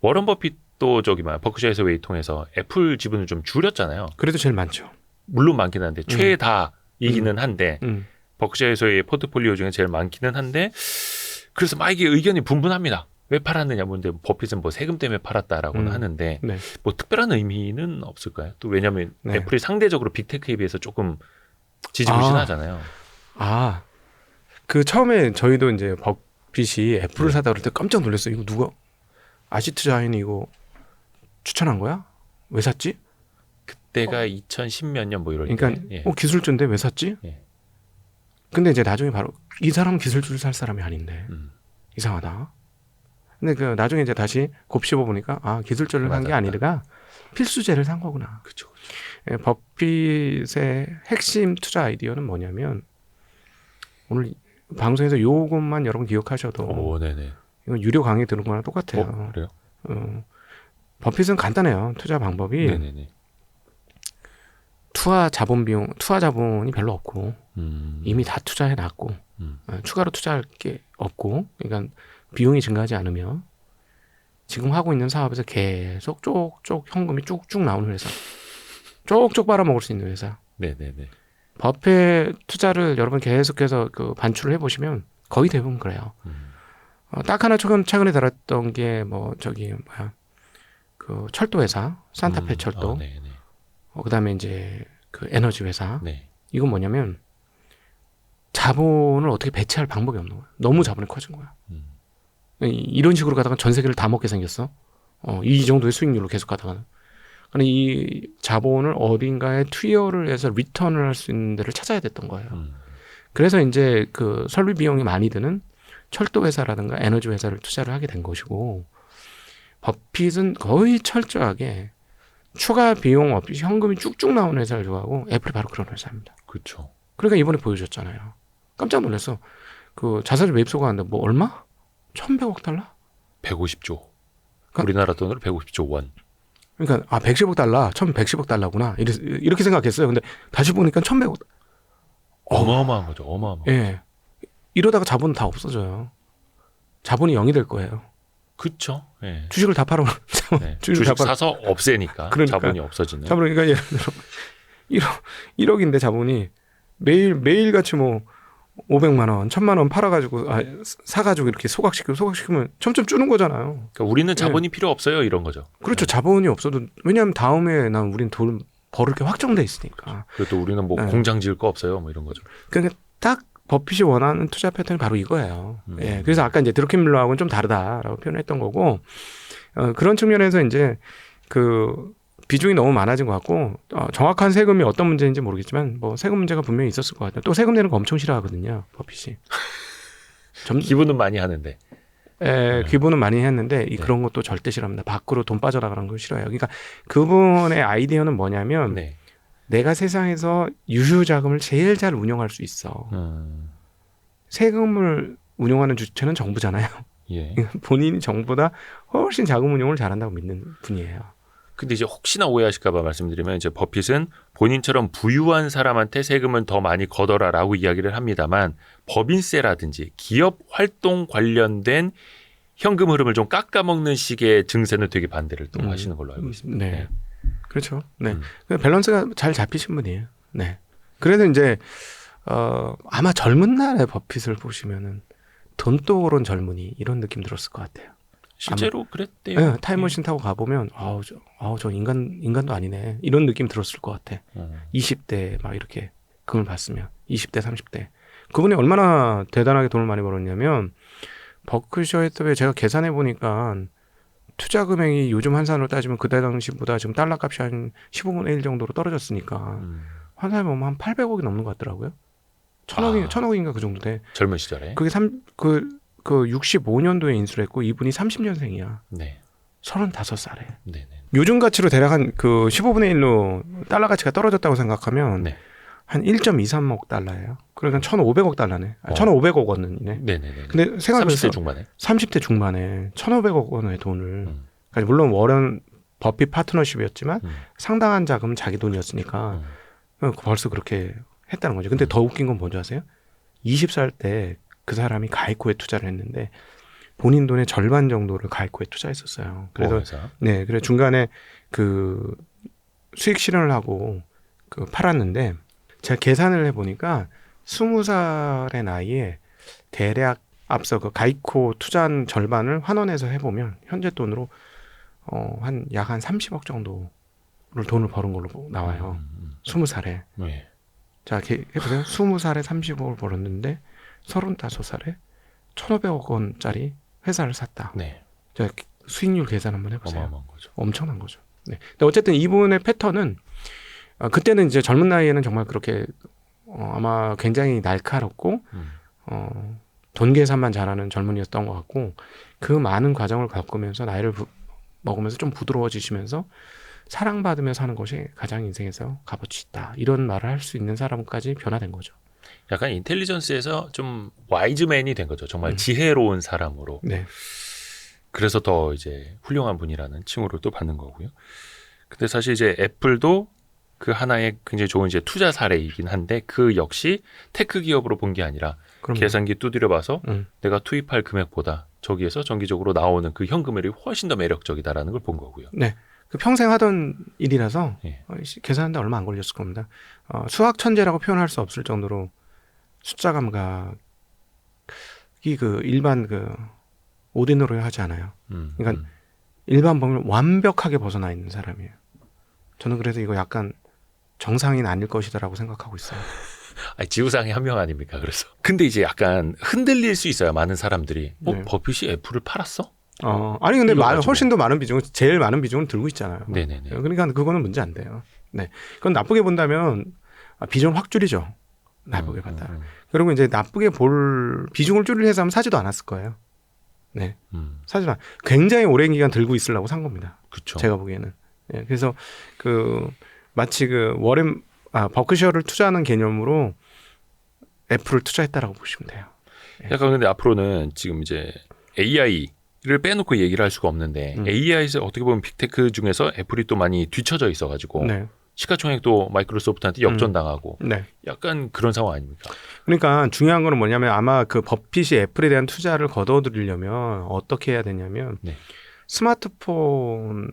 워런 버핏도 버크셔 해서웨이 통해서 애플 지분을 좀 줄였잖아요. 그래도 제일 많죠. 물론 많긴 한데 최다이기는 한데 버크셔 해서웨이 포트폴리오 중에 제일 많기는 한데 그래서 막 이게 의견이 분분합니다. 왜 팔았느냐 뭔데 버핏은 뭐 세금 때문에 팔았다라고는 하는데 네. 뭐 특별한 의미는 없을까요? 또 왜냐하면 네. 애플이 상대적으로 빅테크에 비해서 조금 지지부진하잖아요. 그 처음에 저희도 이제 버핏이 애플을 사다 그럴 때 깜짝 놀랐어요. 이거 누가 아시트자인이 이거 추천한 거야? 왜 샀지? 그때가 2010몇 년 뭐 이럴 그러니까 때. 예. 기술주인데 왜 샀지? 예. 근데 이제 나중에 바로 이 사람은 기술주를 살 사람이 아닌데 이상하다. 근데 그 나중에 이제 다시 곱씹어 보니까 기술주를 산 게 아니라 필수제를 산 거구나. 그렇죠. 예, 버핏의 핵심 투자 아이디어는 뭐냐면 오늘 방송에서 요것만 여러분 기억하셔도 네네. 이건 유료 강의 들은 거랑 똑같아요. 그래요? 버핏은 간단해요. 투자 방법이 네네네. 투하 자본이 별로 없고 이미 다 투자해 놨고 추가로 투자할 게 없고 그러니까 비용이 증가하지 않으며 지금 하고 있는 사업에서 계속 쪽쪽 현금이 쭉쭉 나오는 회사. 쪽쪽 빨아먹을 수 있는 회사. 네네네. 버핏 투자를 여러분 계속해서 그 반출을 해보시면 거의 대부분 그래요. 딱 하나 최근에 달았던 게 그 철도 회사 산타페 철도. 그다음에 이제 그 에너지 회사. 네. 이건 뭐냐면 자본을 어떻게 배치할 방법이 없는 거야. 너무 자본이 커진 거야. 이런 식으로 가다가 전 세계를 다 먹게 생겼어. 이 정도의 수익률로 계속 가다가는. 근데 이 자본을 어딘가에 투여를 해서 리턴을 할 수 있는 데를 찾아야 됐던 거예요. 그래서 이제 그 설비 비용이 많이 드는 철도 회사라든가 에너지 회사를 투자를 하게 된 것이고 버핏은 거의 철저하게 추가 비용 없이 현금이 쭉쭉 나오는 회사를 좋아하고 애플이 바로 그런 회사입니다. 그렇죠. 그러니까 이번에 보여줬잖아요. 깜짝 놀랐어. 그 자사주 매입 소가하는데 뭐 얼마? 1,100억 달러? 150조. 우리나라 돈으로 150조 원. 그러니까 110억 달러, 1,110억 달러구나. 이렇게 생각했어요. 근데 다시 보니까 1,100억. 어마어마한 거죠. 어마어마. 예. 이러다가 자본은 다 없어져요. 자본이 0이 될 거예요. 그렇죠. 예. 주식을 다 팔아. 네. 주식 사서 없애니까 그러니까. 자본이 없어지는. 자본이 그러니까 예를 들어 1억인데 자본이 매일같이 뭐 500만 원, 1,000만 원 팔아가지고 사가지고 이렇게 소각시키면 점점 주는 거잖아요. 그러니까 우리는 자본이 필요 없어요 이런 거죠. 그렇죠. 자본이 없어도 왜냐하면 다음에 우린 돈 벌을 게 확정돼 있으니까. 그리고 또 우리는 뭐 공장 지을 거 없어요 뭐 이런 거죠. 그러니까 딱 버핏이 원하는 투자 패턴이 바로 이거예요. 예. 그래서 아까 이제 드루킨 밀러하고는 좀 다르다라고 표현했던 거고 그런 측면에서 이제 그 비중이 너무 많아진 것 같고 정확한 세금이 어떤 문제인지 모르겠지만 뭐 세금 문제가 분명히 있었을 것 같아요. 또 세금 내는 거 엄청 싫어하거든요. 버핏이. 기부는 많이 하는데. 기부는 많이 했는데 그런 것도 절대 싫어합니다. 밖으로 돈 빠져나가는 거 싫어해요. 그러니까 그분의 아이디어는 뭐냐면 내가 세상에서 유휴자금을 제일 잘 운영할 수 있어. 세금을 운영하는 주체는 정부잖아요. 예. 본인이 정부보다 훨씬 자금 운용을 잘한다고 믿는 분이에요. 근데 이제 혹시나 오해하실까봐 말씀드리면 이제 버핏은 본인처럼 부유한 사람한테 세금을 더 많이 걷어라라고 이야기를 합니다만 법인세라든지 기업 활동 관련된 현금 흐름을 좀 깎아먹는 식의 증세는 되게 반대를 또 하시는 걸로 알고 있습니다. 네. 그렇죠. 네. 밸런스가 잘 잡히신 분이에요. 네. 그래서 이제 아마 젊은 날의 버핏을 보시면은 돈도 오른 젊은이 이런 느낌 들었을 것 같아요. 실제로 그랬대요. 네, 타임머신 타고 가보면 저 인간도 아니네 이런 느낌 들었을 것 같아. 20대 막 이렇게 금을 봤으면 20대 30대 그분이 얼마나 대단하게 돈을 많이 벌었냐면 버크셔 해서웨이 제가 계산해 보니까 투자 금액이 요즘 환산으로 따지면 그때 당시보다 지금 달러 값이 한 15분의 1 정도로 떨어졌으니까 환산해 보면 한 800억이 넘는 것 같더라고요. 1,000억인가 그 정도 돼. 젊은 시절에. 그게 65년도에 인수를 했고 이분이 30년생이야. 네. 35살에. 네네. 요즘 가치로 대략 한 그 15분의 1로 달러 가치가 떨어졌다고 생각하면 한 1.23억 달러예요. 그러니까 1,500억 달러네. 1,500억 원이네. 네네네. 근데 생각해보세요. 30대 중반에. 30대 중반에 1,500억 원의 돈을 그러니까 물론 워런 버핏 파트너십이었지만 상당한 자금은 자기 돈이었으니까 벌써 그렇게 했다는 거죠. 근데 더 웃긴 건 뭔지 아세요? 20살 때 그 사람이 가이코에 투자를 했는데 본인 돈의 절반 정도를 가이코에 투자했었어요. 그래서 보험회사. 네, 그래 중간에 그 수익 실현을 하고 그 팔았는데 제가 계산을 해보니까 20살의 나이에 대략 앞서 그 가이코 투자한 절반을 환원해서 해보면 현재 돈으로 한 약 한 30억 정도를 돈을 버는 걸로 나와요. 20살에. 네. 자, 해보세요. 20살에 30억을 벌었는데 35살에 1,500억 원짜리 회사를 샀다. 네. 자, 수익률 계산 한번 해보세요. 어마어마한 거죠. 엄청난 거죠. 네. 근데 어쨌든 이분의 패턴은 그때는 이제 젊은 나이에는 정말 그렇게 아마 굉장히 날카롭고 돈 계산만 잘하는 젊은이였던 것 같고 그 많은 과정을 겪으면서 나이를 먹으면서 좀 부드러워지시면서 사랑받으며 사는 것이 가장 인생에서 값어치 있다. 이런 말을 할 수 있는 사람까지 변화된 거죠. 약간 인텔리전스에서 좀 와이즈맨이 된 거죠. 정말 지혜로운 사람으로. 네. 그래서 더 이제 훌륭한 분이라는 칭호를 또 받는 거고요. 근데 사실 이제 애플도 그 하나의 굉장히 좋은 이제 투자 사례이긴 한데 그 역시 테크 기업으로 본 게 아니라 그럼요. 계산기 두드려 봐서 음. 내가 투입할 금액보다 저기에서 정기적으로 나오는 그 현금율이 훨씬 더 매력적이다라는 걸 본 거고요. 네. 그 평생 하던 일이라서 예. 계산하는데 얼마 안 걸렸을 겁니다. 수학 천재라고 표현할 수 없을 정도로 숫자 감각이 그 일반 그 오디너로 하지 않아요. 그러니까 일반 범위를 완벽하게 벗어나 있는 사람이에요. 저는 그래서 이거 약간 정상인 아닐 것이다라고 생각하고 있어요. 아니, 지구상의 한 명 아닙니까? 그래서. 근데 이제 약간 흔들릴 수 있어요. 많은 사람들이. 네. 버핏이 애플을 팔았어? 아니 근데 이거 가지고. 훨씬 더 많은 비중을 제일 많은 비중을 들고 있잖아요. 네네네. 그러니까 그거는 문제 안 돼요. 네. 그건 나쁘게 본다면 비중 확 줄이죠. 나쁘게 봤다. 그리고 이제 나쁘게 볼 비중을 줄일 회사면 사지도 않았을 거예요. 네. 사지도 않. 굉장히 오랜 기간 들고 있으려고 산 겁니다. 그렇죠. 제가 보기에는. 예, 그래서 그 마치 그 버크셔를 투자하는 개념으로 애플을 투자했다라고 보시면 돼요. 약간 근데 앞으로는 지금 이제 AI를 빼놓고 얘기를 할 수가 없는데 AI에서 어떻게 보면 빅테크 중에서 애플이 또 많이 뒤처져 있어가지고 네. 시가총액도 마이크로소프트한테 역전당하고 네. 약간 그런 상황 아닙니까? 그러니까 중요한 거는 뭐냐면 아마 그 버핏이 애플에 대한 투자를 거둬들이려면 어떻게 해야 되냐면 네. 스마트폰의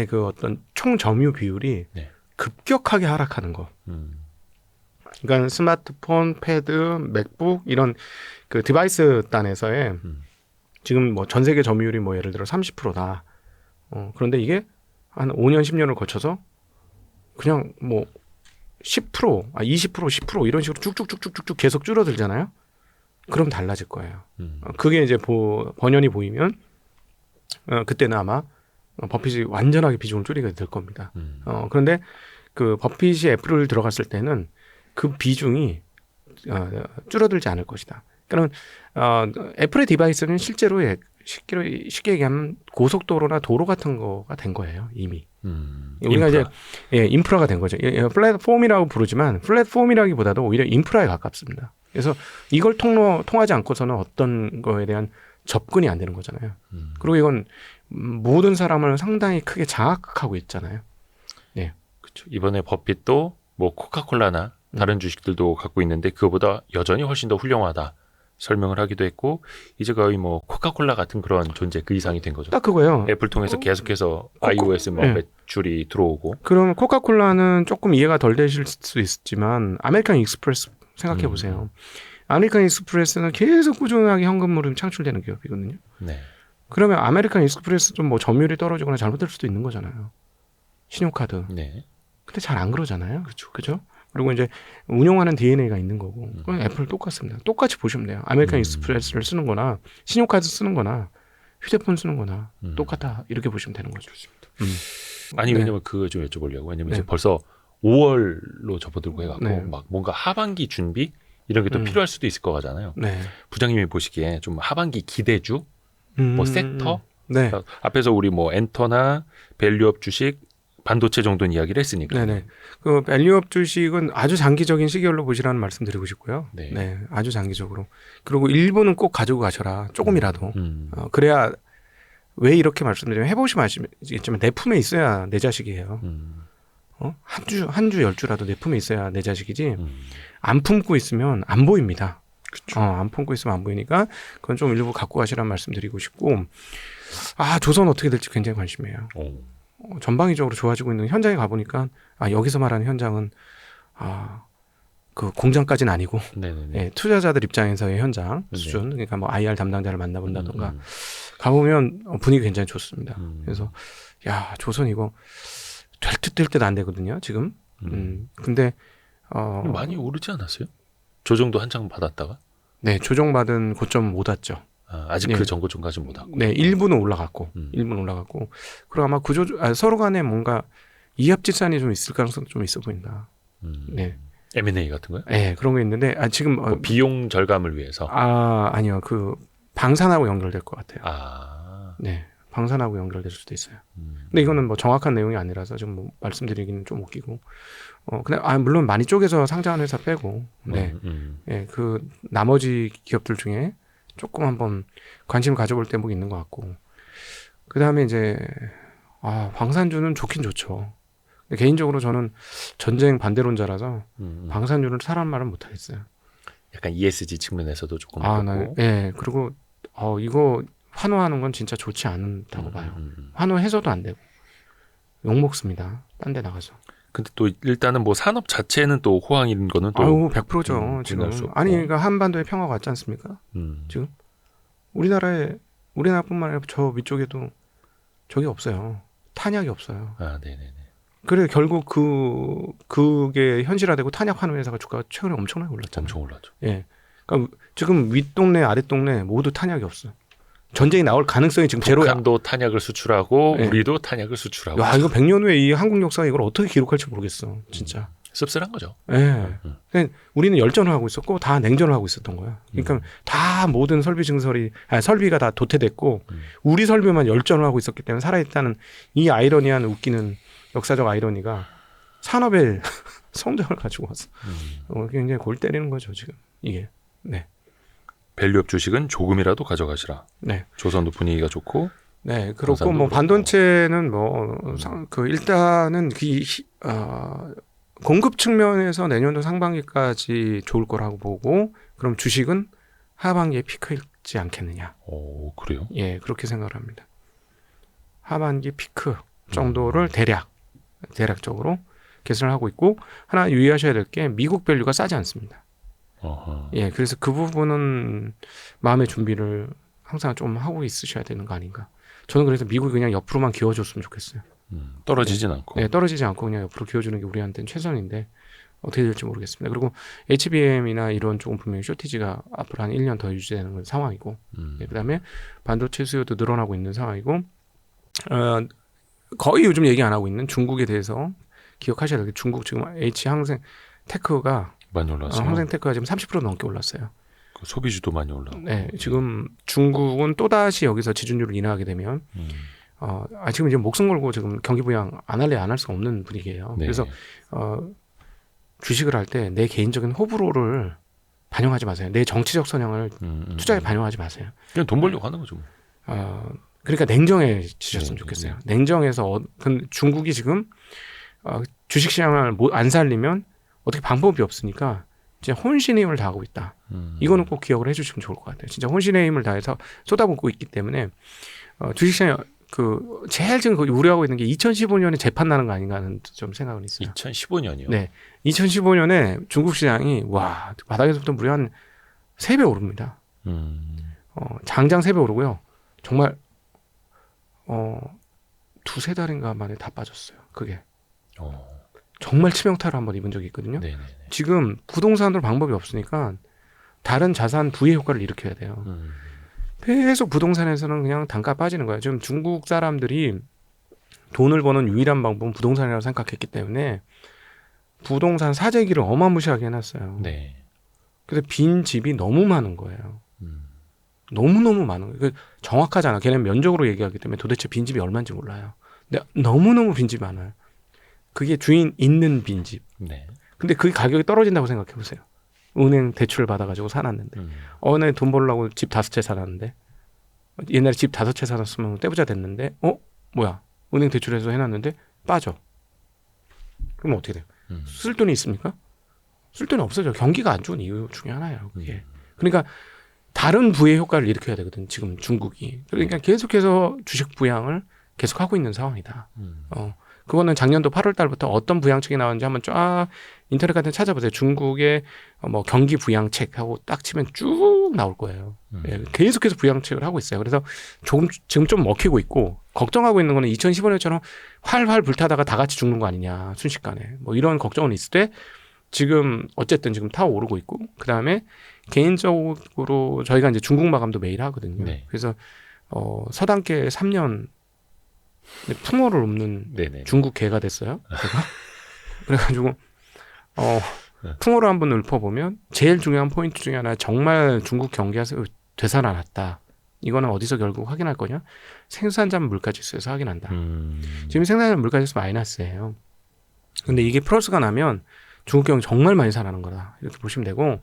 그 어떤 총 점유 비율이 네. 급격하게 하락하는 거. 그러니까 스마트폰, 패드, 맥북 이런 그 디바이스 단에서의 지금 뭐 전 세계 점유율이 뭐 예를 들어 30%다. 그런데 이게 한 5년, 10년을 거쳐서 그냥 뭐 10%, 20%, 10% 이런 식으로 쭉쭉쭉쭉쭉 계속 줄어들잖아요. 그럼 달라질 거예요. 그게 이제 번연이 보이면 그때는 아마 버핏이 완전하게 비중을 줄이게 될 겁니다. 그런데 그 버핏이 애플을 들어갔을 때는 그 비중이 줄어들지 않을 것이다. 그러면 애플의 디바이스는 실제로 쉽게 얘기하면 고속도로나 도로 같은 거가 된 거예요. 이미. 우리가 인프라. 이제 인프라가 된 거죠. 플랫폼이라고 부르지만 플랫폼이라기보다도 오히려 인프라에 가깝습니다. 그래서 이걸 통하지 않고서는 어떤 거에 대한 접근이 안 되는 거잖아요. 그리고 이건 모든 사람을 상당히 크게 장악하고 있잖아요. 네. 그렇죠. 이번에 버핏도 뭐 코카콜라나 다른 주식들도 갖고 있는데 그거보다 여전히 훨씬 더 훌륭하다 설명을 하기도 했고 이제 거의 뭐 코카콜라 같은 그런 존재 그 이상이 된 거죠. 딱 그거예요. 애플 통해서 계속해서 iOS 뭐 네. 매출이 들어오고. 그럼 코카콜라는 조금 이해가 덜 되실 수 있지만 아메리칸 익스프레스 생각해 보세요. 아메리칸 익스프레스는 계속 꾸준하게 현금흐름 창출되는 기업이거든요. 네. 그러면 아메리칸 익스프레스 좀 뭐 점유율이 떨어지거나 잘못될 수도 있는 거잖아요. 신용카드. 네. 근데 잘 안 그러잖아요. 그렇죠? 그리고 이제 운용하는 DNA가 있는 거고. 그럼 애플 똑같습니다. 똑같이 보시면 돼요. 아메리칸 익스프레스를 쓰는 거나 신용카드 쓰는 거나 휴대폰 쓰는 거나 똑같다. 이렇게 보시면 되는 거죠. 아니 네. 왜냐면 그거 좀 여쭤보려고. 왜냐면 네. 이제 벌써 5월로 접어들고 해갖고 네. 막 뭔가 하반기 준비 이런 게 또 필요할 수도 있을 거 같잖아요. 네. 부장님이 보시기에 좀 하반기 기대주, 뭐 섹터, 네. 그러니까 앞에서 우리 뭐 엔터나 밸류업 주식, 반도체 정도는 이야기를 했으니까. 네네. 그 밸류업 주식은 아주 장기적인 시기열로 보시라는 말씀 드리고 싶고요. 네. 네. 아주 장기적으로. 그리고 일부는 꼭 가지고 가셔라. 조금이라도. 그래야 왜 이렇게 말씀드리면 해보시면 아시겠지만 내 품에 있어야 내 자식이에요. 한 주 10주라도 내 품에 있어야 내 자식이지. 안 품고 있으면 안 보입니다. 그쵸. 안 품고 있으면 안 보이니까 그건 좀 일부 갖고 가시라는 말씀드리고 싶고 조선 어떻게 될지 굉장히 관심이에요. 전방위적으로 좋아지고 있는 현장에 가보니까 여기서 말하는 현장은 그 공장까지는 아니고 네네네. 예, 투자자들 입장에서의 현장 네. 수준 그러니까 뭐 IR 담당자를 만나본다던가 가보면 분위기 굉장히 좋습니다. 그래서 야 조선 이거 될 듯 될 듯 안 되거든요 지금. 근데 많이 오르지 않았어요? 조정도 한창 받았다가? 네 조정받은 고점 못 왔죠. 아직 네. 그 전고점까지 못 왔고. 네 일부는 올라갔고 일부는 올라갔고 그리고 아마 서로 간에 뭔가 이합집산이 좀 있을 가능성도 좀 있어 보인다. 네. M&A 같은 거요? 네 그런 게 있는데 지금 뭐 비용 절감을 위해서. 아니요 그 방산하고 연결될 것 같아요. 네 방산하고 연결될 수도 있어요. 근데 이거는 뭐 정확한 내용이 아니라서 지금 뭐 말씀드리기는 좀 웃기고. 근데 물론 많이 쪼개서 상장하는 회사 빼고, 네, 예, 그 나머지 기업들 중에 조금 한번 관심을 가져볼 대목이 있는 것 같고, 그 다음에 이제 방산주는 좋긴 좋죠. 근데 개인적으로 저는 전쟁 반대론자라서 방산주를 사람 말은 못 하겠어요. 약간 ESG 측면에서도 조금 네, 예, 그리고 이거 환호하는 건 진짜 좋지 않다고 봐요. 환호해서도 안 되고 욕 먹습니다. 딴 데 나가서. 근데 또 일단은 뭐 산업 자체는 또 호황인 거는 또 100%죠. 지금 그러니까 한반도에 평화가 왔지 않습니까? 지금 우리나라뿐만 아니라 저 위쪽에도 저게 없어요. 탄약이 없어요. 네네네. 그래 결국 그게 현실화되고 탄약하는 회사가 주가가 최근에 엄청나게 올랐잖아요. 엄청 올랐죠. 예. 그러니까 지금 윗동네 아랫동네 모두 탄약이 없어. 전쟁이 나올 가능성이 지금 제로야. 북한도 탄약을 수출하고 네. 우리도 탄약을 수출하고. 야 이거 100년 후에 이 한국 역사가 이걸 어떻게 기록할지 모르겠어. 진짜. 씁쓸한 거죠. 예. 그러니까 우리는 열전을 하고 있었고 다 냉전을 하고 있었던 거야. 그러니까 다 모든 설비 증설이 설비가 다 도태됐고 우리 설비만 열전을 하고 있었기 때문에 살아있다는 이 아이러니한 웃기는 역사적 아이러니가 산업의 성장을 가지고 왔어. 굉장히 골 때리는 거죠 지금 이게. 네. 밸류업 주식은 조금이라도 가져가시라. 네. 조선도 분위기가 좋고. 네, 그렇고 뭐 반도체는 일단은 공급 측면에서 내년도 상반기까지 좋을 거라고 보고 그럼 주식은 하반기에 피크일지 않겠느냐. 그래요? 예, 그렇게 생각을 합니다. 하반기 피크 정도를 대략적으로 계산을 하고 있고 하나 유의하셔야 될 게 미국 밸류가 싸지 않습니다. 예, 그래서 그 부분은 마음의 준비를 항상 좀 하고 있으셔야 되는 거 아닌가. 저는 그래서 미국이 그냥 옆으로만 기워줬으면 좋겠어요. 떨어지진 않고. 네, 떨어지지 않고 그냥 옆으로 기워주는 게 우리한테는 최선인데 어떻게 될지 모르겠습니다. 그리고 HBM이나 이런 쪽은 분명히 쇼티지가 앞으로 한 1년 더 유지되는 상황이고 그다음에 반도체 수요도 늘어나고 있는 상황이고 거의 요즘 얘기 안 하고 있는 중국에 대해서 기억하셔야 될 게 중국 지금 H항생테크가 많이 올랐어요. 항생테크가 지금 30% 넘게 올랐어요. 소비주도 많이 올라오고. 네, 지금 중국은 또다시 여기서 지준율을 인하하게 되면 지금 이제 목숨 걸고 지금 경기 부양 안 할 수가 없는 분위기예요. 네. 그래서 주식을 할 때 내 개인적인 호불호를 반영하지 마세요. 내 정치적 성향을 투자에 반영하지 마세요. 그냥 돈 벌려고 하는 거죠. 그러니까 냉정해지셨으면 좋겠어요. 냉정해서 근데 중국이 지금 주식시장을 안 살리면 어떻게 방법이 없으니까 이제 혼신의 힘을 다하고 있다. 이거는 꼭 기억을 해주시면 좋을 것 같아요. 진짜 혼신의 힘을 다해서 쏟아붓고 있기 때문에 주식시장이 제일 지금 우려하고 있는 게 2015년에 재판 나는 거 아닌가 하는 좀 생각은 있어요. 2015년이요? 네, 2015년에 중국 시장이 바닥에서부터 무려 한 3배 오릅니다. 장장 3배 오르고요. 정말 2-3달인가 만에 다 빠졌어요. 그게. 정말 치명타를 한번 입은 적이 있거든요. 네네네. 지금 부동산으로 방법이 없으니까 다른 자산 부의 효과를 일으켜야 돼요. 계속 부동산에서는 그냥 단가 빠지는 거예요. 지금 중국 사람들이 돈을 버는 유일한 방법은 부동산이라고 생각했기 때문에 부동산 사재기를 어마무시하게 해놨어요. 네. 그래서 빈 집이 너무 많은 거예요. 너무너무 많은 거예요. 정확하지 않아. 걔는 면적으로 얘기하기 때문에 도대체 빈집이 얼마인지 몰라요. 근데 너무너무 빈집이 많아요. 그게 주인 있는 빈집. 네. 근데 그게 가격이 떨어진다고 생각해 보세요. 은행 대출을 받아가지고 사놨는데 어느 날 돈 벌려고 집 5채 사놨는데 옛날에 집 5채 사놨으면 떼부자 됐는데 뭐야 은행 대출해서 해놨는데 빠져. 그럼 어떻게 돼요? 쓸 돈이 있습니까? 쓸 돈이 없어져. 경기가 안 좋은 이유 중에 하나예요. 그게 그러니까 다른 부의 효과를 일으켜야 되거든 지금 중국이. 그러니까 계속해서 주식 부양을 계속하고 있는 상황이다. 그거는 작년도 8월 달부터 어떤 부양책이 나왔는지 한번 쫙 인터넷 같은 데 찾아보세요. 중국의 뭐 경기 부양책하고 딱 치면 쭉 나올 거예요. 예, 계속해서 부양책을 하고 있어요. 그래서 지금 좀 먹히고 있고 걱정하고 있는 거는 2015년처럼 활활 불타다가 다 같이 죽는 거 아니냐 순식간에 뭐 이런 걱정은 있을 때 지금 어쨌든 지금 타오 오르고 있고 그다음에 개인적으로 저희가 이제 중국 마감도 매일 하거든요. 네. 그래서 서당계 3년 풍어를 읊는 네네. 중국 개가 됐어요. 제가. 그래가지고 풍어를 한번 읊어보면 제일 중요한 포인트 중에 하나 정말 중국 경기가 되살아났다. 이거는 어디서 결국 확인할 거냐? 생산자만 물가지수에서 확인한다. 지금 생산자 물가지수 마이너스예요. 근데 이게 플러스가 나면 중국 경기 정말 많이 살아나는 거다. 이렇게 보시면 되고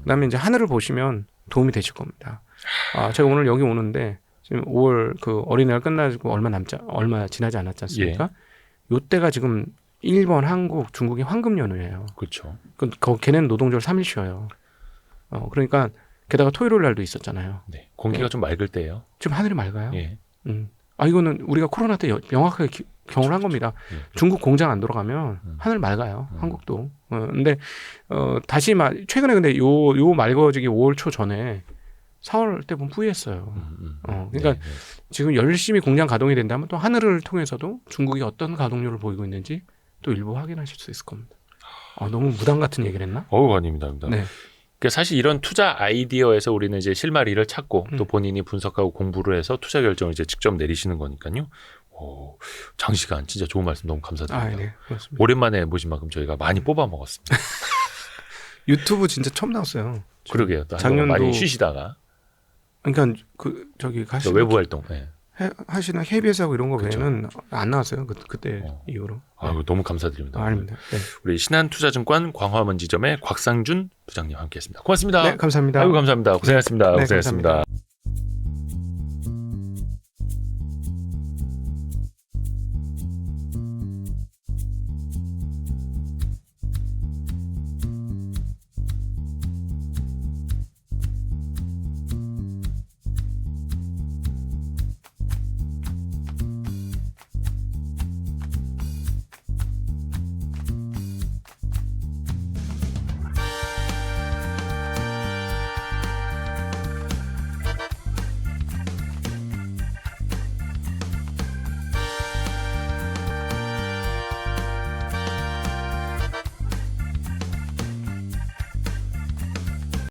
그다음에 이제 하늘을 보시면 도움이 되실 겁니다. 제가 오늘 여기 오는데 지금 5월 그 어린이날 끝나고 얼마 지나지 않았지 않습니까? 요때가 지금 일본, 한국, 중국이 황금 연휴예요. 그렇죠. 걔네는 노동절 3일 쉬어요. 그러니까 게다가 토요일 날도 있었잖아요. 네. 공기가 좀 맑을 때예요. 지금 하늘이 맑아요. 예. 이거는 우리가 코로나 때 명확하게 경험을 한 겁니다. 예. 중국 공장 안 돌아가면 하늘 맑아요. 한국도. 근데 다시 최근에 근데 요 맑아지기 5월 초 전에 4월 때 보면 뿌였어요. 그러니까 네. 지금 열심히 공장 가동이 된다면 또 하늘을 통해서도 중국이 어떤 가동률을 보이고 있는지 또 일부 확인하실 수 있을 겁니다. 너무 무당 같은 얘기를 했나? 아닙니다. 네. 그러니까 사실 이런 투자 아이디어에서 우리는 이제 실마리를 찾고 또 본인이 분석하고 공부를 해서 투자 결정을 이제 직접 내리시는 거니까요. 장시간 진짜 좋은 말씀 너무 감사드립니다. 네, 그렇습니다. 오랜만에 모신 만큼 저희가 많이 뽑아 먹었습니다. 유튜브 진짜 처음 나왔어요. 그러게요. 또 작년도 많이 쉬시다가 그러니까 저기 가시는 외부 활동 하시는 KBS하고 이런 거 그쵸. 외에는 안 나왔어요. 그때 이후로. 너무 감사드립니다. 아닙니다. 네. 우리 신한투자증권 광화문 지점의 곽상준 부장님 함께했습니다. 고맙습니다. 네, 감사합니다. 감사합니다. 고생하셨습니다. 네, 고생하셨습니다. 감사합니다.